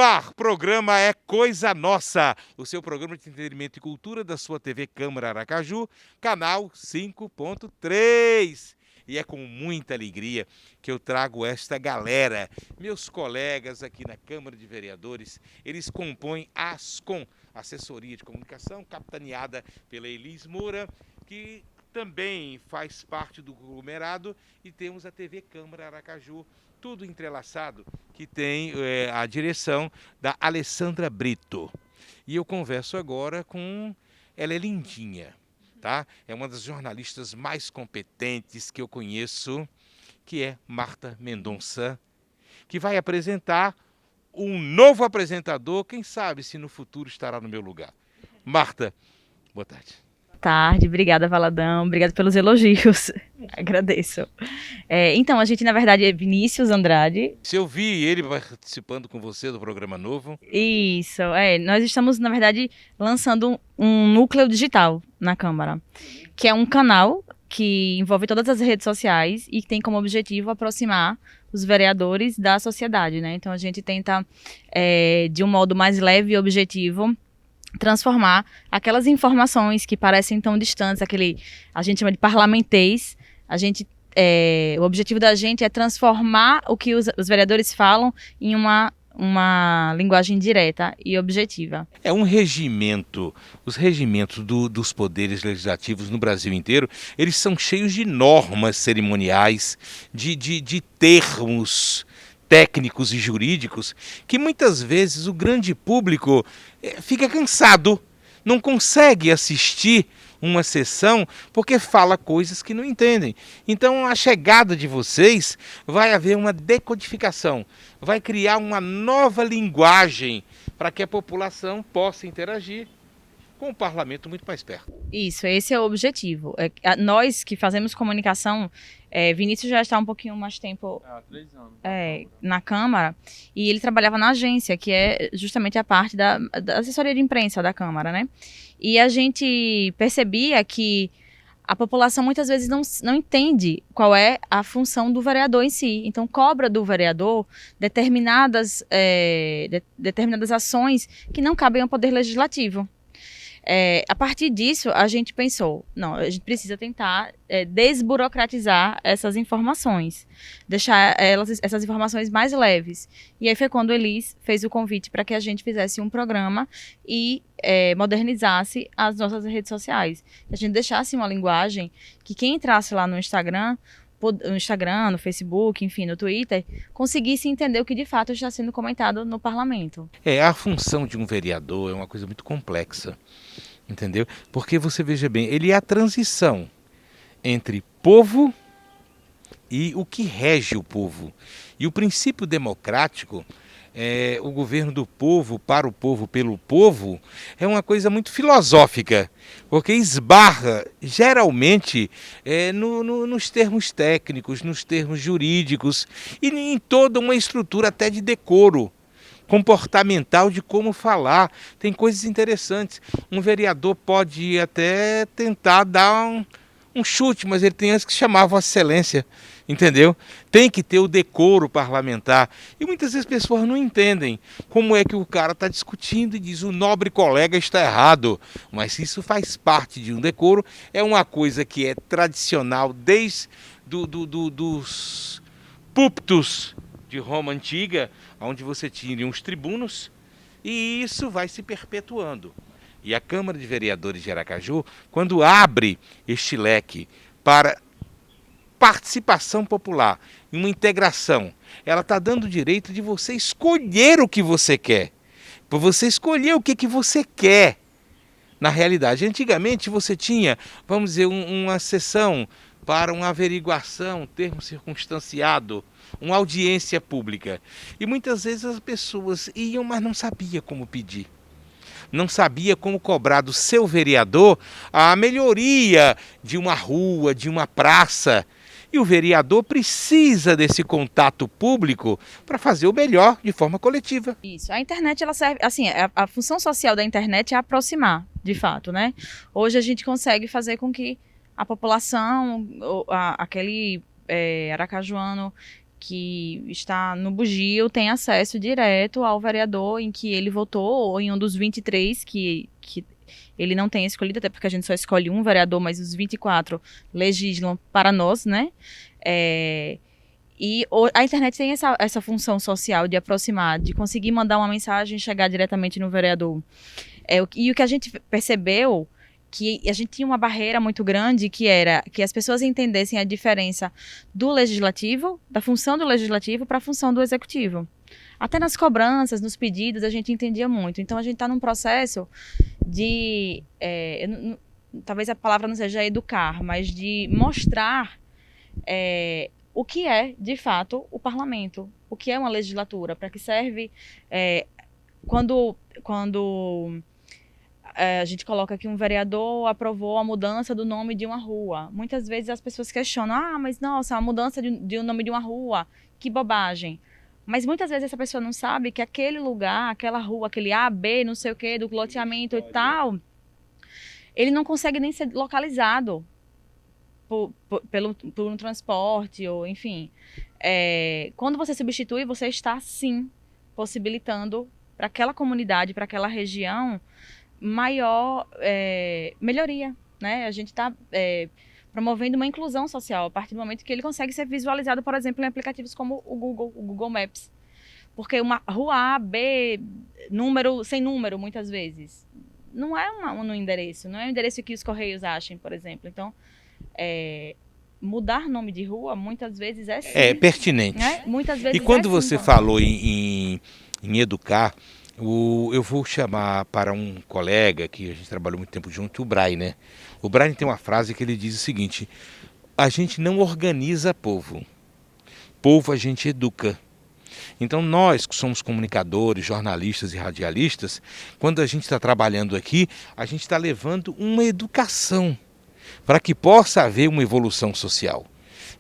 ar, programa É Coisa Nossa, o seu programa de entretenimento e cultura da sua TV Câmara Aracaju, canal 5.3. E é com muita alegria que eu trago esta galera, meus colegas aqui na Câmara de Vereadores. Eles compõem a ASCOM, Assessoria de Comunicação, capitaneada pela Elis Moura, que também faz parte do conglomerado, e temos a TV Câmara Aracaju, tudo entrelaçado, que tem a direção da Alessandra Brito. E eu converso agora com... Ela é lindinha, tá? É uma das jornalistas mais competentes que eu conheço, que é Marta Mendonça, que vai apresentar um novo apresentador, quem sabe se no futuro estará no meu lugar. Marta, boa tarde. Tarde, obrigada, Valadão, obrigada pelos elogios, agradeço. Então, a gente, na verdade, é Vinícius Andrade. Se eu vi ele participando com você do programa novo. Isso, nós estamos, na verdade, lançando um núcleo digital na Câmara, que é um canal que envolve todas as redes sociais e que tem como objetivo aproximar os vereadores da sociedade, né? Então, a gente tenta, de um modo mais leve e objetivo, transformar aquelas informações que parecem tão distantes, a gente chama de parlamentês, o objetivo da gente é transformar o que os vereadores falam em uma linguagem direta e objetiva. É um regimento, os regimentos dos poderes legislativos no Brasil inteiro, eles são cheios de normas cerimoniais, de termos técnicos e jurídicos, que muitas vezes o grande público fica cansado, não consegue assistir uma sessão porque fala coisas que não entendem. Então, a chegada de vocês vai haver uma decodificação, vai criar uma nova linguagem para que a população possa interagir com o parlamento muito mais perto. Isso, esse é o objetivo. Nós que fazemos comunicação, Vinícius já está um pouquinho mais tempo 3 anos, na Câmara, e ele trabalhava na agência, que é justamente a parte da assessoria de imprensa da Câmara, né? E a gente percebia que a população muitas vezes não entende qual é a função do vereador em si. Então, cobra do vereador determinadas ações que não cabem ao Poder Legislativo. A partir disso, a gente pensou, não, a gente precisa tentar desburocratizar essas informações, deixar essas informações mais leves. E aí foi quando Elis fez o convite para que a gente fizesse um programa e modernizasse as nossas redes sociais. Que a gente deixasse uma linguagem que quem entrasse lá no Instagram, no Facebook, enfim, no Twitter, conseguisse entender o que de fato está sendo comentado no parlamento. A função de um vereador é uma coisa muito complexa, entendeu? Porque você veja bem, ele é a transição entre povo e o que rege o povo. E o princípio democrático, o governo do povo, para o povo, pelo povo, é uma coisa muito filosófica, porque esbarra geralmente nos termos técnicos, nos termos jurídicos e em toda uma estrutura até de decoro comportamental de como falar. Tem coisas interessantes. Um vereador pode até tentar dar um chute, mas ele tem antes que chamar Vossa Excelência, entendeu? Tem que ter o decoro parlamentar. E muitas vezes as pessoas não entendem como é que o cara está discutindo e diz: o nobre colega está errado. Mas isso faz parte de um decoro, é uma coisa que é tradicional desde dos púlpitos de Roma Antiga, onde você tinha uns tribunos, e isso vai se perpetuando. E a Câmara de Vereadores de Aracaju, quando abre este leque para participação popular e uma integração, ela está dando o direito de você escolher o que você quer, para você escolher o que você quer. Na realidade, antigamente você tinha, vamos dizer, uma sessão para uma averiguação, termo circunstanciado, uma audiência pública. E muitas vezes as pessoas iam, mas não sabia como pedir. Não sabia como cobrar do seu vereador a melhoria de uma rua, de uma praça. E o vereador precisa desse contato público para fazer o melhor de forma coletiva. Isso. A internet, ela serve, assim, a função social da internet é aproximar, de fato, né? Hoje a gente consegue fazer com que a população, aquele aracajuano que está no bugio tem acesso direto ao vereador em que ele votou, ou em um dos 23 que ele não tem escolhido, até porque a gente só escolhe um vereador, mas os 24 legislam para nós, né? A internet tem essa função social de aproximar, de conseguir mandar uma mensagem e chegar diretamente no vereador. E o que a gente percebeu, que a gente tinha uma barreira muito grande, que era que as pessoas entendessem a diferença do legislativo, da função do legislativo para a função do executivo. Até nas cobranças, nos pedidos, a gente entendia muito. Então, a gente está num processo de, talvez a palavra não seja educar, mas de mostrar o que é, de fato, o parlamento, o que é uma legislatura, para que serve quando a gente coloca que um vereador aprovou a mudança do nome de uma rua. Muitas vezes as pessoas questionam, mas nossa, a mudança de um nome de uma rua, que bobagem. Mas muitas vezes essa pessoa não sabe que aquele lugar, aquela rua, aquele A, B, não sei o quê, do loteamento e tal, ele não consegue nem ser localizado por um transporte, ou enfim. Quando você substitui, você está, sim, possibilitando para aquela comunidade, para aquela região, maior melhoria, né? A gente está promovendo uma inclusão social a partir do momento que ele consegue ser visualizado, por exemplo, em aplicativos como o Google Maps. Porque uma rua A, B, número, sem número, muitas vezes, não é um endereço, não é um endereço que os Correios achem, por exemplo. Então, mudar nome de rua, muitas vezes sim. É pertinente. Né? Muitas vezes e quando você sim, falou em educar, eu vou chamar para um colega que a gente trabalhou muito tempo junto, o Brian, né? O Brian tem uma frase que ele diz o seguinte: a gente não organiza povo a gente educa. Então nós que somos comunicadores, jornalistas e radialistas, quando a gente está trabalhando aqui, a gente está levando uma educação para que possa haver uma evolução social.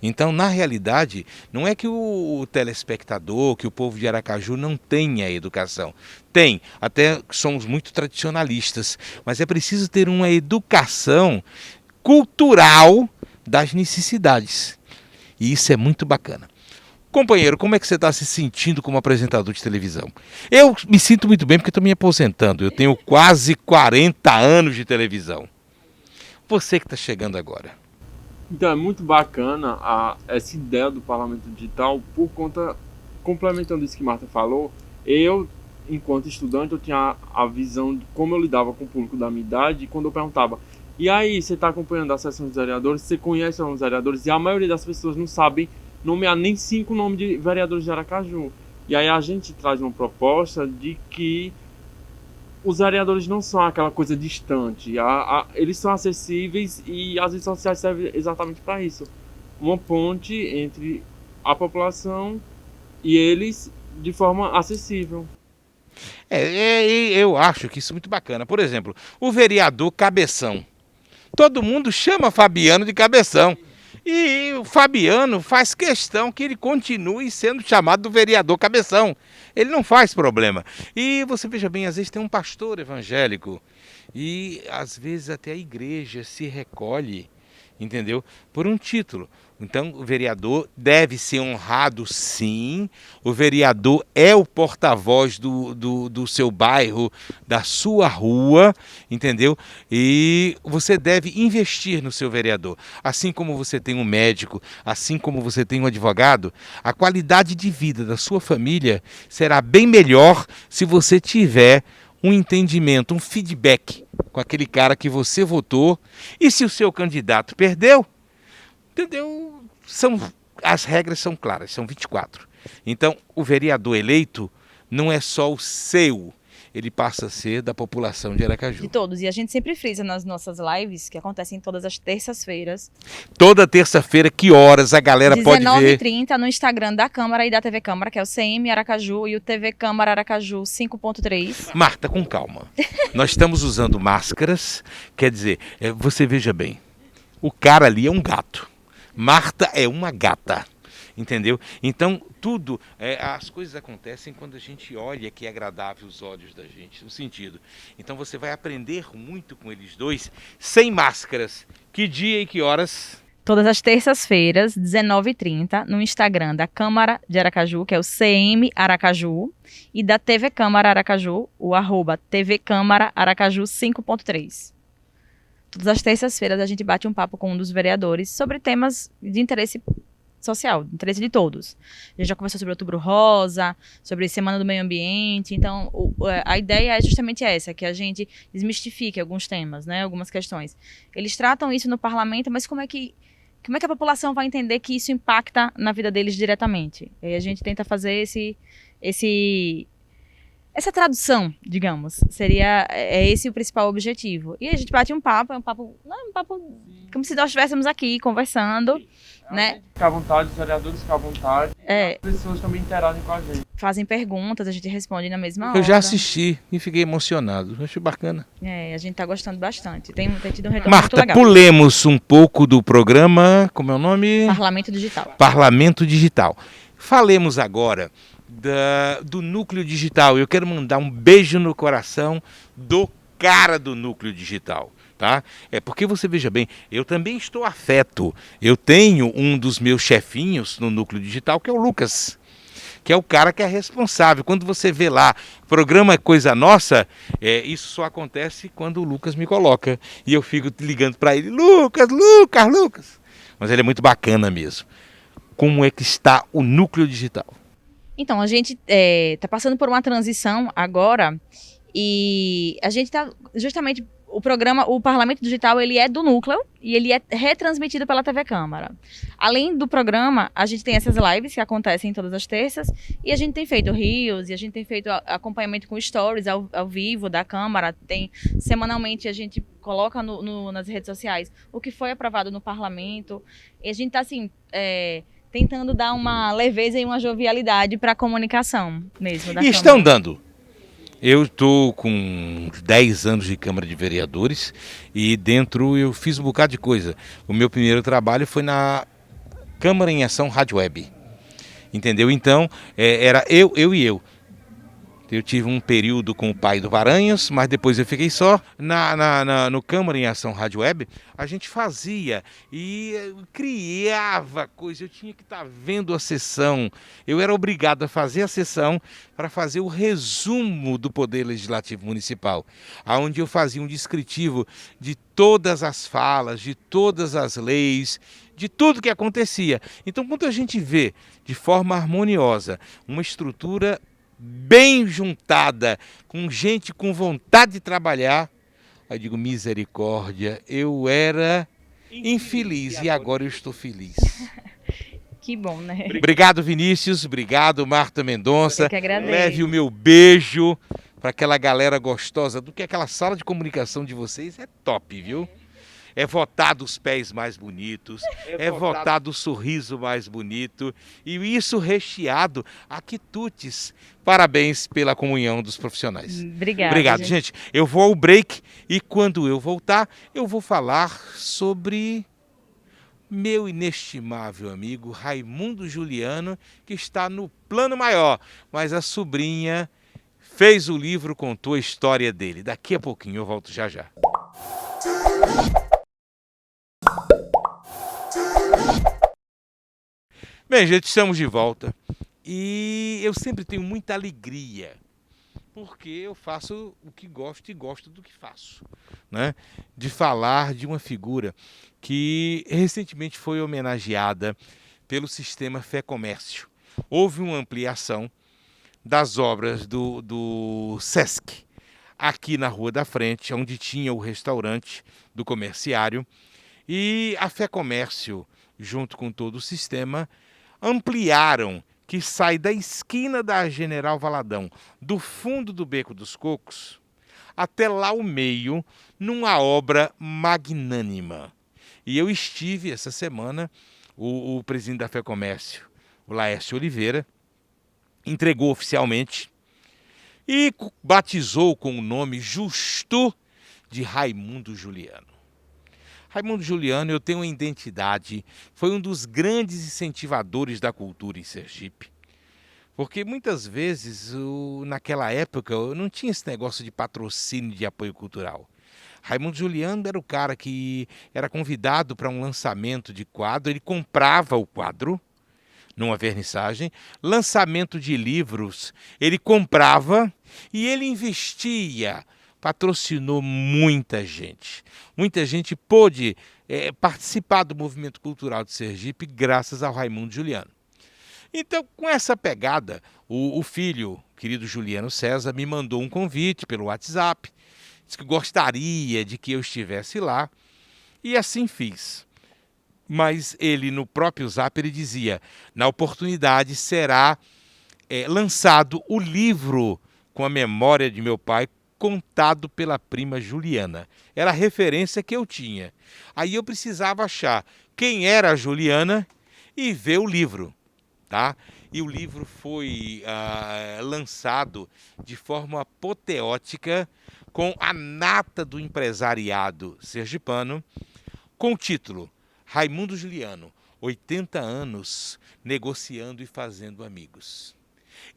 Então, na realidade, não é que o telespectador, que o povo de Aracaju não tenha educação. Tem, até somos muito tradicionalistas, mas é preciso ter uma educação cultural das necessidades. E isso é muito bacana. Companheiro, como é que você está se sentindo como apresentador de televisão? Eu me sinto muito bem porque estou me aposentando. Eu tenho quase 40 anos de televisão. Você que está chegando agora. Então é muito bacana essa ideia do parlamento digital por conta, complementando isso que Marta falou, eu, enquanto estudante, eu tinha a visão de como eu lidava com o público da minha idade, e quando eu perguntava, e aí, você está acompanhando a sessão dos vereadores, você conhece os vereadores, e a maioria das pessoas não sabem nomear nem 5 nomes de vereadores de Aracaju. E aí a gente traz uma proposta de que os vereadores não são aquela coisa distante, eles são acessíveis e as redes sociais servem exatamente para isso. Uma ponte entre a população e eles de forma acessível. Eu acho que isso é muito bacana. Por exemplo, o vereador Cabeção. Todo mundo chama Fabiano de Cabeção. E o Fabiano faz questão que ele continue sendo chamado do vereador Cabeção. Ele não faz problema. E você veja bem, às vezes tem um pastor evangélico e às vezes até a igreja se recolhe, entendeu? Por um título. Então o vereador deve ser honrado, sim. O vereador é o porta-voz do seu bairro, da sua rua, entendeu? E você deve investir no seu vereador. Assim como você tem um médico, assim como você tem um advogado, a qualidade de vida da sua família será bem melhor se você tiver um entendimento, um feedback com aquele cara que você votou. E se o seu candidato perdeu, entendeu? As regras são claras, são 24. Então, o vereador eleito não é só o seu, ele passa a ser da população de Aracaju. De todos. E a gente sempre frisa nas nossas lives, que acontecem todas as terças-feiras. Toda terça-feira, que horas a galera pode ver? 19h30 no Instagram da Câmara e da TV Câmara, que é o CM Aracaju e o TV Câmara Aracaju 5.3. Marta, com calma. Nós estamos usando máscaras, quer dizer, você veja bem, o cara ali é um gato. Marta é uma gata, entendeu? Então, tudo, as coisas acontecem quando a gente olha que é agradável os olhos da gente, no sentido. Então, você vai aprender muito com eles dois, sem máscaras. Que dia e que horas? Todas as terças-feiras, 19h30, no Instagram da Câmara de Aracaju, que é o CM Aracaju, e da TV Câmara Aracaju, o @TV Câmara Aracaju 5.3. Todas as terças-feiras a gente bate um papo com um dos vereadores sobre temas de interesse social, de interesse de todos. A gente já conversou sobre Outubro Rosa, sobre Semana do Meio Ambiente, então a ideia é justamente essa, que a gente desmistifique alguns temas, né, algumas questões. Eles tratam isso no parlamento, mas como é que a população vai entender que isso impacta na vida deles diretamente? E a gente tenta fazer essa tradução, digamos, é esse o principal objetivo. E a gente bate um papo, não é um papo como se nós estivéssemos aqui conversando, né? Fica à vontade, os vereadores ficam à vontade, as pessoas também interagem com a gente. Fazem perguntas, a gente responde na mesma hora. Eu já assisti e fiquei emocionado, achei bacana. A gente tá gostando bastante, tem tido um retorno muito Marta, legal. pulemos um pouco do programa, como é o nome? Parlamento Digital. Parlamento Digital. Falemos agora do Núcleo Digital. Eu quero mandar um beijo no coração do cara do Núcleo Digital, tá? É porque você veja bem, eu também estou afeto. Eu tenho um dos meus chefinhos no Núcleo Digital, que é o Lucas, que é o cara que é responsável. Quando você vê lá, programa é coisa nossa, isso só acontece quando o Lucas me coloca. E eu fico ligando para ele, Lucas. Mas ele é muito bacana mesmo. Como é que está o Núcleo Digital? Então, a gente está passando por uma transição agora e a gente está justamente o Parlamento Digital, ele é do Núcleo e ele é retransmitido pela TV Câmara. Além do programa, a gente tem essas lives que acontecem todas as terças e a gente tem feito reels e a gente tem feito acompanhamento com stories ao vivo da Câmara. Semanalmente a gente coloca nas redes sociais o que foi aprovado no Parlamento e a gente está assim tentando dar uma leveza e uma jovialidade para a comunicação mesmo da Câmara. Estão dando. Eu estou com 10 anos de Câmara de Vereadores e dentro eu fiz um bocado de coisa. O meu primeiro trabalho foi na Câmara em Ação Rádio Web, entendeu? Então, era eu e eu. Eu tive um período com o pai do Varanhos, mas depois eu fiquei só. No Câmara em Ação Rádio Web, a gente fazia e criava coisa. Eu tinha que estar vendo a sessão. Eu era obrigado a fazer a sessão para fazer o resumo do Poder Legislativo Municipal, onde eu fazia um descritivo de todas as falas, de todas as leis, de tudo que acontecia. Então, quando a gente vê de forma harmoniosa uma estrutura bem juntada, com gente com vontade de trabalhar, aí eu digo, misericórdia, eu era infeliz e agora eu estou feliz. Que bom, né? Obrigado, Vinícius, obrigado, Marta Mendonça. Eu que agradeço. Leve o meu beijo para aquela galera gostosa, do que aquela sala de comunicação de vocês é top, viu? É votado os pés mais bonitos, é votado o sorriso mais bonito, e isso recheado a quitutes. Parabéns pela comunhão dos profissionais. Obrigado, gente. Eu vou ao break e quando eu voltar, eu vou falar sobre meu inestimável amigo Raimundo Juliano, que está no plano maior, mas a sobrinha fez o livro, contou a história dele. Daqui a pouquinho eu volto já. Bem, gente, estamos de volta e eu sempre tenho muita alegria, porque eu faço o que gosto e gosto do que faço, né? De falar de uma figura que recentemente foi homenageada pelo sistema Fé Comércio. Houve uma ampliação das obras do Sesc, aqui na Rua da Frente, onde tinha o restaurante do comerciário, e a Fé Comércio, junto com todo o sistema, ampliaram, que sai da esquina da General Valadão, do fundo do Beco dos Cocos, até lá o meio, numa obra magnânima. E eu estive essa semana, o presidente da Fé Comércio, o Laércio Oliveira, entregou oficialmente e batizou com o nome justo de Raimundo Juliano. Raimundo Juliano, eu tenho uma identidade, foi um dos grandes incentivadores da cultura em Sergipe. Porque muitas vezes, naquela época, eu não tinha esse negócio de patrocínio de apoio cultural. Raimundo Juliano era o cara que era convidado para um lançamento de quadro, ele comprava o quadro numa vernissagem, lançamento de livros, ele comprava e ele investia, patrocinou muita gente. Muita gente pôde participar do movimento cultural de Sergipe graças ao Raimundo Juliano. Então, com essa pegada, o filho, querido Juliano César, me mandou um convite pelo WhatsApp, disse que gostaria de que eu estivesse lá, e assim fiz. Mas ele, no próprio Zap, ele dizia, na oportunidade será lançado o livro com a memória de meu pai, contado pela prima Juliana. Era a referência que eu tinha. Aí eu precisava achar quem era a Juliana e ver o livro. Tá? E o livro foi lançado de forma apoteótica com a nata do empresariado sergipano, com o título Raimundo Juliano, 80 anos negociando e fazendo amigos.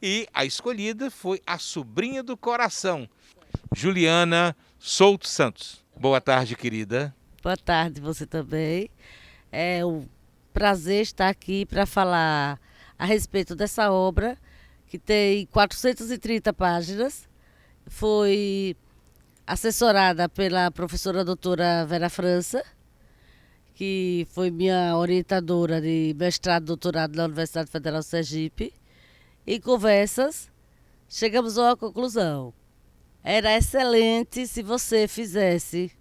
E a escolhida foi a sobrinha do coração, Juliana Souto Santos. Boa tarde, querida. Boa tarde, você também. É um prazer estar aqui para falar a respeito dessa obra, que tem 430 páginas. Foi assessorada pela professora doutora Vera França, que foi minha orientadora de mestrado e doutorado na Universidade Federal de Sergipe. Em conversas, chegamos a uma conclusão. Era excelente se você fizesse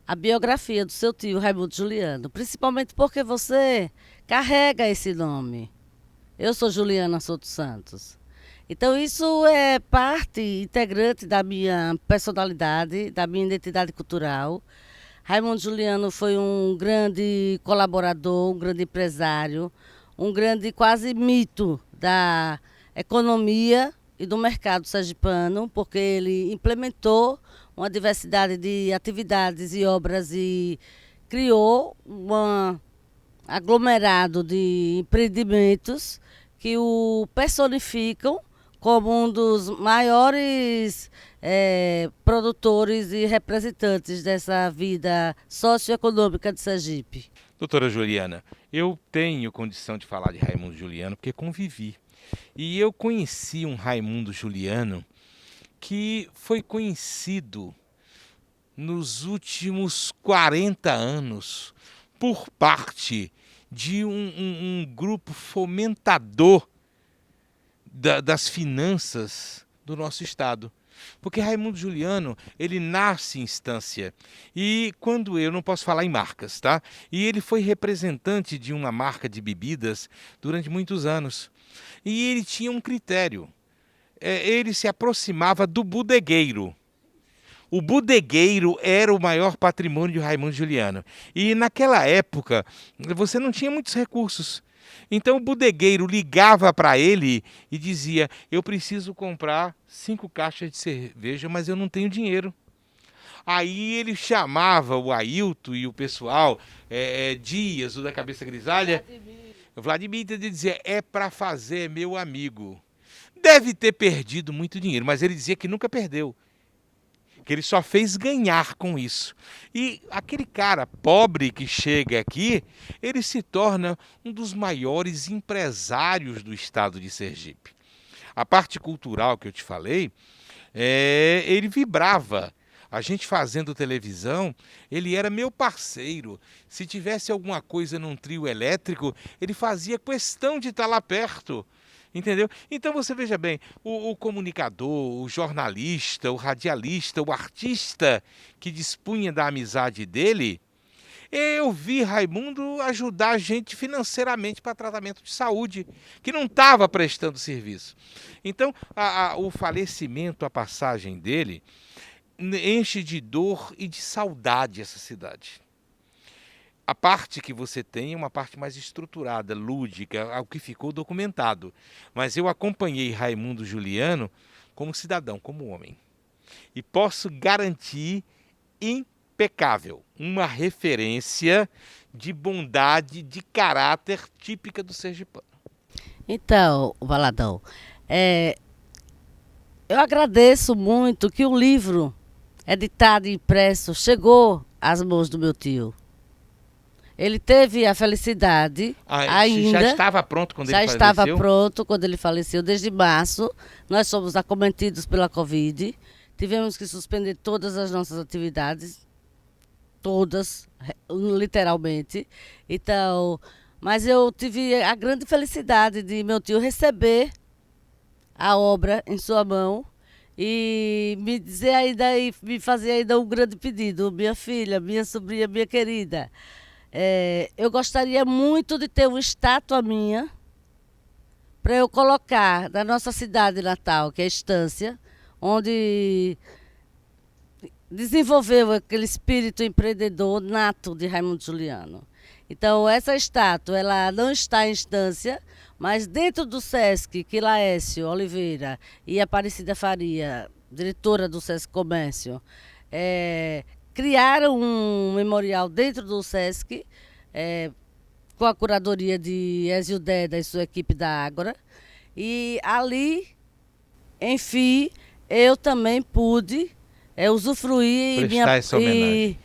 a biografia do seu tio Raimundo Juliano, principalmente porque você carrega esse nome. Eu sou Juliana Souto Santos. Então isso é parte integrante da minha personalidade, da minha identidade cultural. Raimundo Juliano foi um grande colaborador, um grande empresário, um grande quase mito da economia e do mercado sergipano, porque ele implementou uma diversidade de atividades e obras e criou um aglomerado de empreendimentos que o personificam como um dos maiores produtores e representantes dessa vida socioeconômica de Sergipe. Doutora Juliana, eu tenho condição de falar de Raimundo Juliano porque convivi. E eu conheci um Raimundo Juliano que foi conhecido nos últimos 40 anos por parte de um grupo fomentador das finanças do nosso estado. Porque Raimundo Juliano, ele nasce em Estância, e quando eu não posso falar em marcas, tá? E ele foi representante de uma marca de bebidas durante muitos anos. E ele tinha um critério, ele se aproximava do bodegueiro. O bodegueiro era o maior patrimônio de Raimundo Juliano. E naquela época, você não tinha muitos recursos. Então o bodegueiro ligava para ele e dizia, eu preciso comprar 5 caixas de cerveja, mas eu não tenho dinheiro. Aí ele chamava o Ailton e o pessoal, Dias, o da cabeça grisalha, Vladimir, ele dizia, é para fazer, meu amigo. Deve ter perdido muito dinheiro, mas ele dizia que nunca perdeu, que ele só fez ganhar com isso. E aquele cara pobre que chega aqui, ele se torna um dos maiores empresários do estado de Sergipe. A parte cultural que eu te falei, ele vibrava. A gente fazendo televisão, ele era meu parceiro. Se tivesse alguma coisa num trio elétrico, ele fazia questão de estar lá perto. Entendeu? Então você veja bem, o comunicador, o jornalista, o radialista, o artista que dispunha da amizade dele, eu vi Raimundo ajudar a gente financeiramente para tratamento de saúde, que não estava prestando serviço. Então o falecimento, a passagem dele, enche de dor e de saudade essa cidade. A parte que você tem é uma parte mais estruturada, lúdica, ao que ficou documentado. Mas eu acompanhei Raimundo Juliano como cidadão, como homem. E posso garantir, impecável, uma referência de bondade, de caráter típica do sergipano. Então, Valadão, eu agradeço muito que o livro editado e impresso, chegou às mãos do meu tio. Ele teve a felicidade ainda. Já estava pronto quando ele faleceu? Já estava pronto quando ele faleceu, desde março. Nós somos acometidos pela Covid. Tivemos que suspender todas as nossas atividades, todas, literalmente. Então, mas eu tive a grande felicidade de meu tio receber a obra em sua mão e me dizer ainda e me fazer ainda um grande pedido. Minha filha, minha sobrinha, minha querida, eu gostaria muito de ter uma estátua minha para eu colocar na nossa cidade natal, que é a Estância, onde desenvolveu aquele espírito empreendedor nato de Raimundo Juliano. Então, essa estátua, ela não está em Estância, mas dentro do SESC, que Laércio Oliveira e Aparecida Faria, diretora do SESC Comércio, criaram um memorial dentro do SESC, com a curadoria de Ezio Deda e sua equipe da Ágora. E ali, enfim, eu também pude usufruir e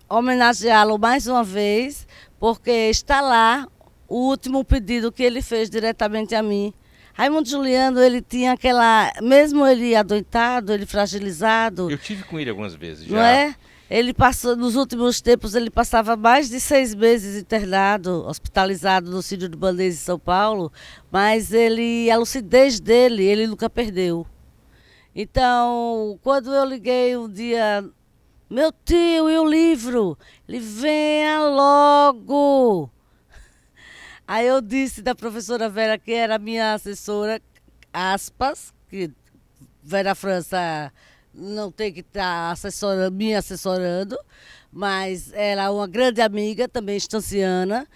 homenageá-lo mais uma vez, porque está lá o último pedido que ele fez diretamente a mim. Raimundo Juliano, ele tinha aquela, mesmo ele adoentado, ele fragilizado. Eu tive com ele algumas vezes, já. Não é? Ele passou, nos últimos tempos, ele passava mais de 6 meses internado, hospitalizado no Sírio de Bandeiras em São Paulo, mas a lucidez dele, ele nunca perdeu. Então, quando eu liguei um dia, meu tio, e o livro? Ele, venha logo! Aí eu disse da professora Vera, que era minha assessora, aspas, que Vera França não tem que estar me assessorando, mas era uma grande amiga, também estanciana,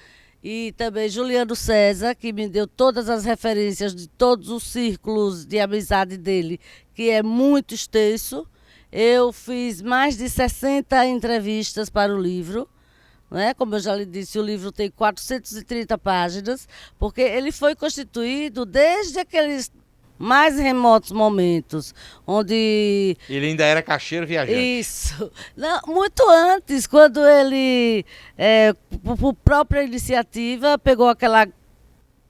e também Juliano César, que me deu todas as referências de todos os círculos de amizade dele, que é muito extenso. Eu fiz mais de 60 entrevistas para o livro. Né? Como eu já lhe disse, o livro tem 430 páginas, porque ele foi constituído desde aqueles mais remotos momentos, onde... Ele ainda era caixeiro viajante. Isso. Não, muito antes, quando ele, por própria iniciativa, pegou aquela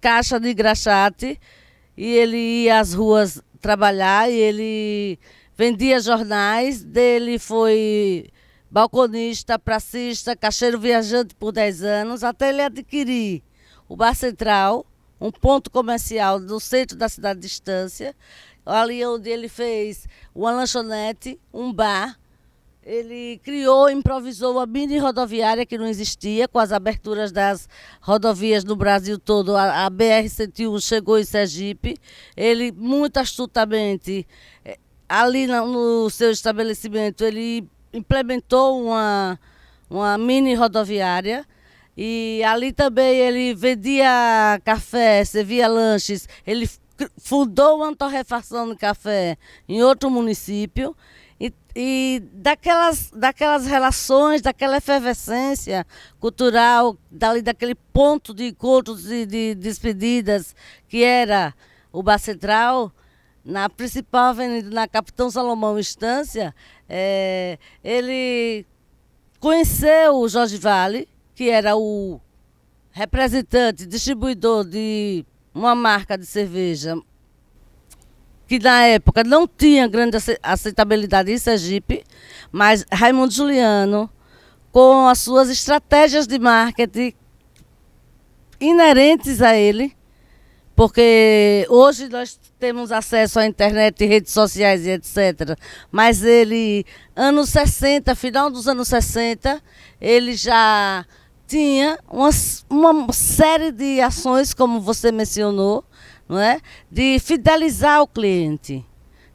caixa de engraxate e ele ia às ruas trabalhar e ele vendia jornais, dele foi balconista, pracista, caixeiro viajante por 10 anos, até ele adquirir o Bar Central, um ponto comercial no centro da cidade de Estância, ali onde ele fez uma lanchonete, um bar. Ele criou, improvisou uma mini rodoviária que não existia, com as aberturas das rodovias no Brasil todo. A BR-101 chegou em Sergipe. Ele, muito astutamente, ali no seu estabelecimento, ele implementou uma mini rodoviária. E ali também ele vendia café, servia lanches. Ele fundou uma torrefação de café em outro município. E daquelas relações, daquela efervescência cultural, daquele ponto de encontros e de despedidas que era o Bar Central, na principal avenida, na Capitão Salomão Estância, ele conheceu o Jorge Vale, que era o representante, distribuidor de uma marca de cerveja que na época não tinha grande aceitabilidade em Sergipe, mas Raimundo Juliano, com as suas estratégias de marketing inerentes a ele, porque hoje nós temos acesso à internet, redes sociais e etc. Mas ele, anos 60, final dos anos 60, ele já tinha uma série de ações, como você mencionou, não é? De fidelizar o cliente,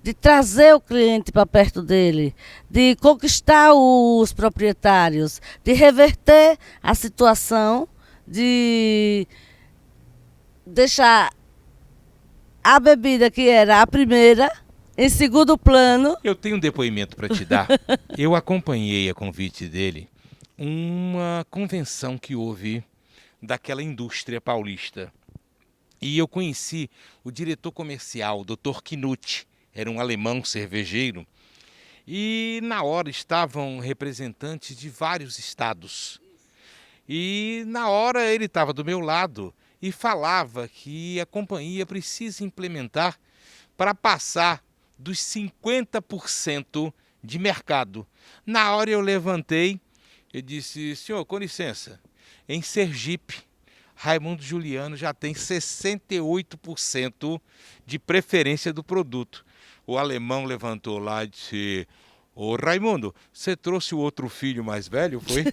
de trazer o cliente para perto dele, de conquistar os proprietários, de reverter a situação, de deixar a bebida, que era a primeira, em segundo plano. Eu tenho um depoimento para te dar. Eu acompanhei a convite dele uma convenção que houve daquela indústria paulista. E eu conheci o diretor comercial, o Dr. Knut, era um alemão cervejeiro, E na hora estavam representantes de vários estados. E na hora ele estava do meu lado e falava que a companhia precisa implementar para passar dos 50% de mercado. Na hora eu levantei e disse: senhor, com licença, em Sergipe, Raimundo Juliano já tem 68% de preferência do produto. O alemão levantou lá e disse: ô Raimundo, você trouxe o outro filho mais velho, foi?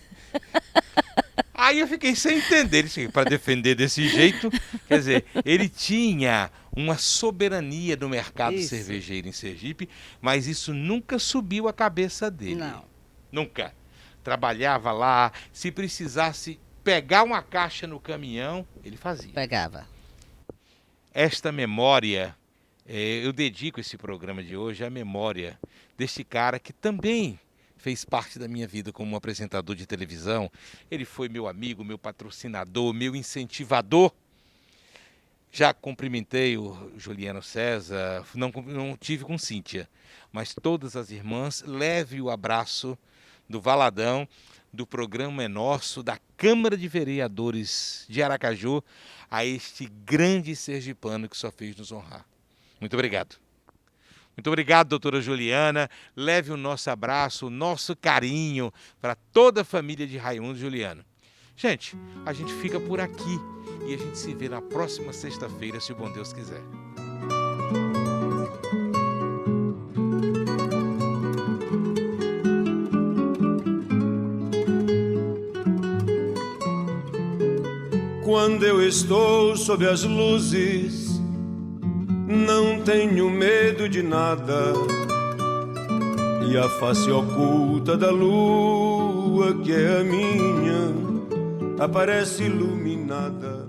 Aí eu fiquei sem entender, para defender desse jeito. Quer dizer, ele tinha uma soberania no mercado cervejeiro em Sergipe, mas isso nunca subiu a cabeça dele. Não. Nunca. Trabalhava lá, se precisasse pegar uma caixa no caminhão, ele fazia. Pegava. Esta memória, eu dedico esse programa de hoje à memória deste cara que também fez parte da minha vida como um apresentador de televisão. Ele foi meu amigo, meu patrocinador, meu incentivador. Já cumprimentei o Juliano César, não tive com Cíntia, mas todas as irmãs, leve o abraço do Valadão, do programa É Nosso, da Câmara de Vereadores de Aracaju, a este grande sergipano que só fez nos honrar. Muito obrigado. Muito obrigado, doutora Juliana. Leve o nosso abraço, o nosso carinho para toda a família de Raimundo Juliano. Gente, a gente fica por aqui e a gente se vê na próxima sexta-feira, se o bom Deus quiser. Quando eu estou sob as luzes, não tenho medo de nada. E a face oculta da lua, que é a minha, aparece iluminada.